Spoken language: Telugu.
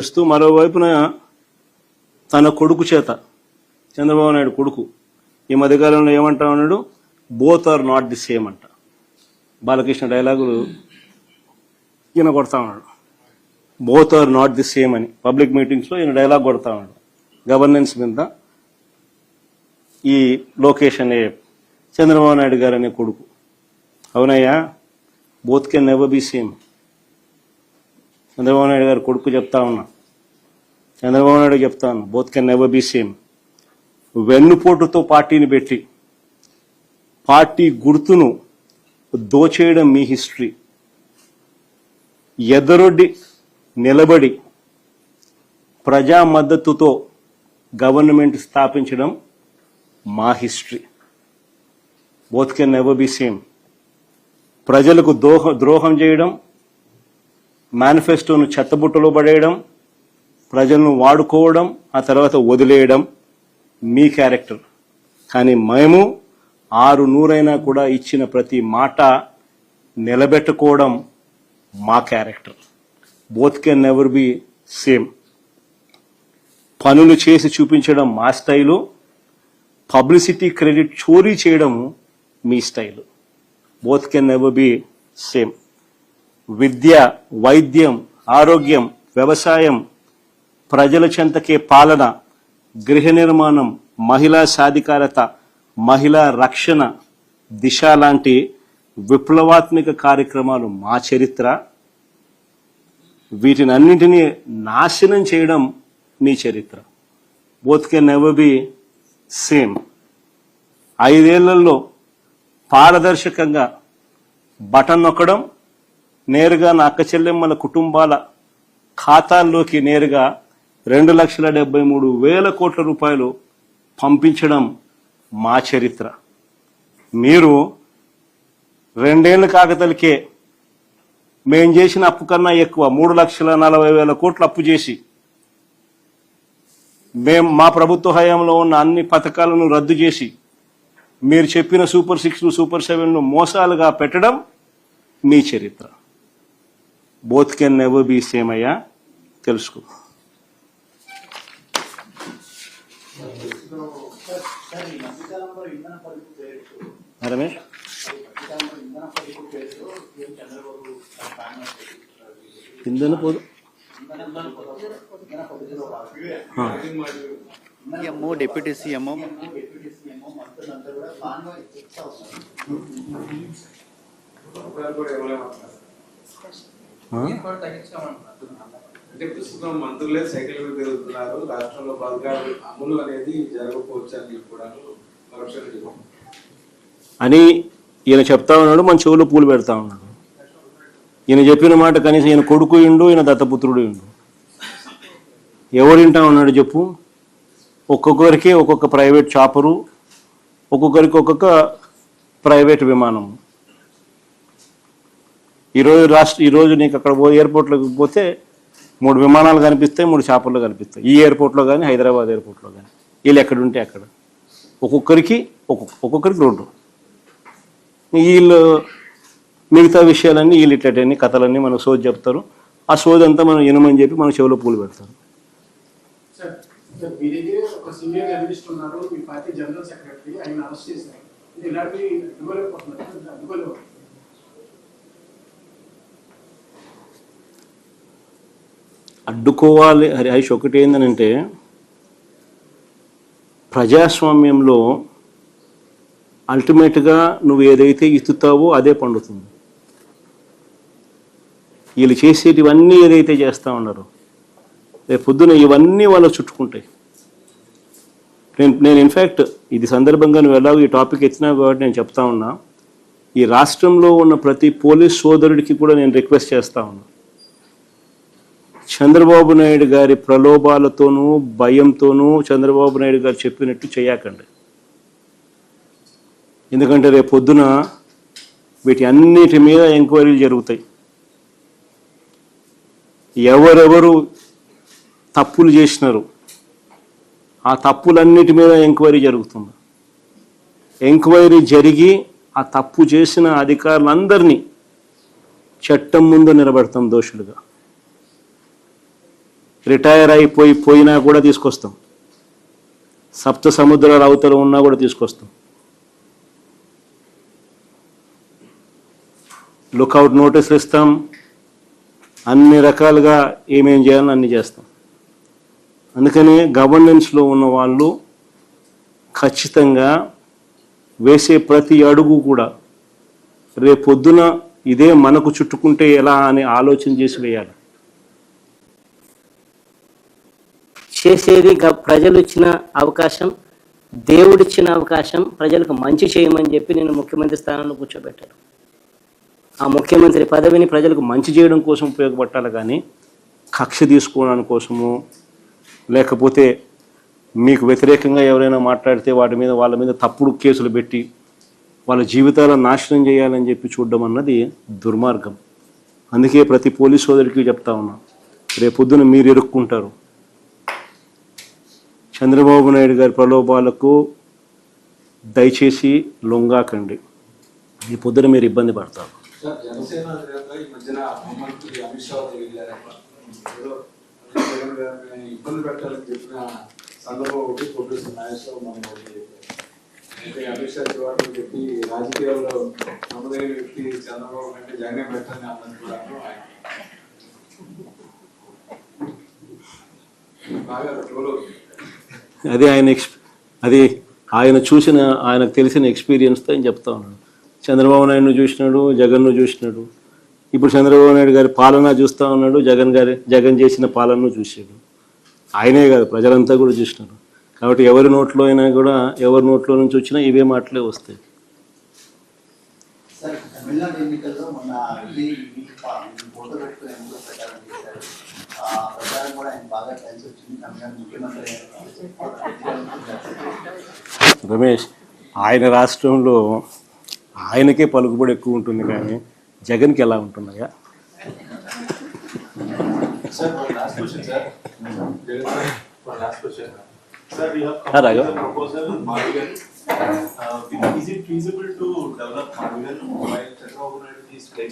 చేస్తూ మరోవైపున తన కొడుకు చేత చంద్రబాబు నాయుడు కొడుకు ఈ మధ్యకాలంలో ఏమంటా ఉన్నాడు, both are not the same అంట. బాలకృష్ణ డైలాగులు ఈయన కొడతా ఉన్నాడు, both are not the same అని పబ్లిక్ మీటింగ్స్లో ఈయన డైలాగ్ కొడతా ఉన్నాడు గవర్నెన్స్ మీద. ఈ లోకేష్ అనే చంద్రబాబు నాయుడు గారు అనే కొడుకు, అవునయ్యా both can never be same. Chandrababu Naidu garu కొడుకు చెప్తా ఉన్నా, చంద్రబాబు నాయుడు చెప్తా ఉన్నా, both can never be same. వెన్నుపోటుతో పార్టీని పెట్టి పార్టీ గుర్తును దోచేయడం మీ హిస్టరీ. ఎదరొడ్డి నిలబడి ప్రజా మద్దతుతో గవర్నమెంట్ స్థాపించడం మా history. Both can never be same. ప్రజలకు ద్రోహం చేయడం, మేనిఫెస్టోను చెత్తబుట్టలో పడేయడం, ప్రజలను వాడుకోవడం, ఆ తర్వాత వదిలేయడం మీ క్యారెక్టర్. కానీ మేము 600 కూడా ఇచ్చిన ప్రతి మాట నిలబెట్టుకోవడం మా character. Both can never be same. పనులు చేసి చూపించడం మా స్టైలు, పబ్లిసిటీ క్రెడిట్ చోరీ చేయడం మీ style. Both can never be same. విద్య, వైద్యం, ఆరోగ్యం, వ్యవసాయం, ప్రజల చెంతకే పాలన, గృహ నిర్మాణం, మహిళా సాధికారత, మహిళా రక్షణ, దిశ లాంటి విప్లవాత్మక కార్యక్రమాలు మా చరిత్ర. వీటిని అన్నింటినీ నాశనం చేయడం మీ చరిత్ర. Both can never be same. 5 ఏళ్లలో పారదర్శకంగా బటన్ నొక్కడం, నేరుగా నా అక్క చెల్లెమ్మల కుటుంబాల ఖాతాల్లోకి నేరుగా 2,73,000 కోట్ల రూపాయలు పంపించడం మా చరిత్ర. మీరు 2 ఏళ్ల కాకతలకే మేం చేసిన అప్పు కన్నా ఎక్కువ 3,40,000 కోట్లు అప్పు చేసి మా ప్రభుత్వ హయాంలో ఉన్న అన్ని పథకాలను రద్దు చేసి మీరు చెప్పిన సూపర్ 6, సూపర్ 7ను మోసాలుగా పెట్టడం మీ చరిత్ర. Both can never be same అయ్యా, తెలుసుకో. రమేష్, ఇంధన పోదు ఎంఓ డిప్యూటీ సీఎంఓ అంటే ప్రస్తుతం మంత్రులే సైకిల్ మీద తిరుగుతున్నారు. రాష్ట్రంలో పథకాలు అమలు అనేది జరగకపోవచ్చు అని కూడా అని ఈయన చెప్తా ఉన్నాడు. మన చెవులో పూలు పెడతా ఉన్నాడు. ఈయన చెప్పిన మాట కనీసం ఈయన కొడుకు ఇండు, ఈయన దత్తపుత్రుడు ఇండు. ఎవరింటా ఉన్నాడు చెప్పు? ఒక్కొక్కరికి ఒక్కొక్క ప్రైవేట్ చాపరు, ఒక్కొక్కరికి ఒక్కొక్క ప్రైవేట్ విమానం. ఈరోజు నీకు అక్కడ ఎయిర్పోర్ట్లోకి పోతే 3 విమానాలు కనిపిస్తాయి, 3 చాపర్లు కనిపిస్తాయి. ఈ ఎయిర్పోర్ట్లో కానీ, హైదరాబాద్ ఎయిర్పోర్ట్లో కానీ. వీళ్ళు ఎక్కడుంటే అక్కడ ఒక్కొక్కరికి 2. వీళ్ళు మిగతా విషయాలన్నీ వీళ్ళు ఇట్లన్నీ కథలన్నీ మనకు సోది చెప్తారు. ఆ సోది అంతా మనం వినమని చెప్పి మన చెవిలో పూలు పెడతారు. అడ్డుకోవాలి హరీష్. ఒకటి ఏంటంటే ప్రజాస్వామ్యంలో అల్టిమేట్గా నువ్వు ఏదైతే ఇస్తుతావో అదే పండుతుంది. వీళ్ళు చేసేటివన్నీ ఏదైతే చేస్తూ ఉన్నారో రేపు పొద్దున ఇవన్నీ వాళ్ళు చుట్టుకుంటాయి. నేను ఇన్ఫ్యాక్ట్ ఇది సందర్భంగా నువ్వు ఎలాగో ఈ టాపిక్ ఎత్తినావు కాబట్టి నేను చెప్తా ఉన్నా, ఈ రాష్ట్రంలో ఉన్న ప్రతి పోలీస్ సోదరుడికి కూడా నేను రిక్వెస్ట్ చేస్తా ఉన్నా, చంద్రబాబు నాయుడు గారి ప్రలోభాలతోనూ భయంతోనూ చంద్రబాబు నాయుడు గారు చెప్పినట్టు చేయకండి. ఎందుకంటే రేపు పొద్దున వీటి అన్నిటి మీద ఎంక్వైరీలు జరుగుతాయి. ఎవరెవరు తప్పులు చేసినారు ఆ తప్పులన్నిటి మీద ఎంక్వైరీ జరుగుతుంది. ఎంక్వైరీ జరిగి ఆ తప్పు చేసిన అధికారులందరినీ చట్టం ముందు నిలబెడతాం దోషులుగా. రిటైర్ పోయినా కూడా తీసుకొస్తాం, సప్త సముద్రాల అవతల ఉన్నా కూడా తీసుకొస్తాం. లుక్అవుట్ నోటీసులు ఇస్తాం, అన్ని రకాలుగా ఏమేం చేయాలని అన్ని చేస్తాం. అందుకని గవర్నెన్స్లో ఉన్న వాళ్ళు ఖచ్చితంగా వేసే ప్రతి అడుగు కూడా రేపొద్దున ఇదే మనకు చుట్టుకుంటే ఎలా అని ఆలోచన చేసి వేయాలి. చేసేది ప్రజలు ఇచ్చిన అవకాశం, దేవుడిచ్చిన అవకాశం, ప్రజలకు మంచి చేయమని చెప్పి నేను ముఖ్యమంత్రి స్థానంలో కూర్చోబెట్టాను. ఆ ముఖ్యమంత్రి పదవిని ప్రజలకు మంచి చేయడం కోసం ఉపయోగపట్టాలి, కానీ కక్ష తీసుకోవడానికి కోసము, లేకపోతే మీకు వ్యతిరేకంగా ఎవరైనా మాట్లాడితే వాళ్ళ మీద తప్పుడు కేసులు పెట్టి వాళ్ళ జీవితాలను నాశనం చేయాలని చెప్పి చూడడం అన్నది దుర్మార్గం. అందుకే ప్రతి పోలీస్ సోదరికి చెప్తా ఉన్నా, రేపొద్దున మీరు ఇరుక్కుంటారు. చంద్రబాబు నాయుడు గారి ప్రలోభాలకు దయచేసి లొంగాకండి, ఈ పొద్దున మీరు ఇబ్బంది పడతారు. సార్, జనసేన అధినేత ఈ మధ్యన హోంమంత్రి అమిత్ షా వెళ్ళారట. ఏదో జగన్ గారిని ఇబ్బంది పెట్టాలని చెప్పిన సందర్భం ఒకటి ప్రొఫెసర్ నాగేశ్వరరావు మనం చెప్పారు. అయితే అమిత్ షా చివరికి చెప్పి రాజకీయాల్లో నమ్మదైన వ్యక్తి చంద్రబాబు కంటే జగనే పెట్టాలని అన్నట్టు ఆయన బాగా ట్రోల్ అవుతుంది. అది ఆయనకు తెలిసిన ఎక్స్పీరియన్స్తో ఆయన చెప్తా ఉన్నాడు. చంద్రబాబు నాయుడును చూసినాడు, జగన్ను చూసినాడు, ఇప్పుడు చంద్రబాబు నాయుడు గారి పాలన చూస్తూ ఉన్నాడు, జగన్ చేసిన పాలనను చూసాడు. ఆయనే కాదు, ప్రజలంతా కూడా చూసినారు. కాబట్టి ఎవరి నోట్లో అయినా కూడా, ఎవరి నోట్లో నుంచి వచ్చినా ఇవే మాటలే వస్తాయి. సార్, తమిళనాడు ఎన్నికల్లో మొన్న ఫోటో పెట్టుకుని ఎన్నికలు ప్రచారం చేశారు. ఆ ప్రచారం కూడా ఆయన బాగా కలిసి వచ్చింది. తమిళనాడు ముఖ్యమంత్రి రమేష్, ఆయన రాష్ట్రంలో ఆయనకే పలుకుబడి ఎక్కువ ఉంటుంది, కానీ జగన్కి ఎలా ఉంటున్నాయా? Sir, last question sir. Last question. Sir, we have come Raghav. with a proposal, Mardigan. Is it feasible to develop Mardigan while Chandrababu Naidu is pledging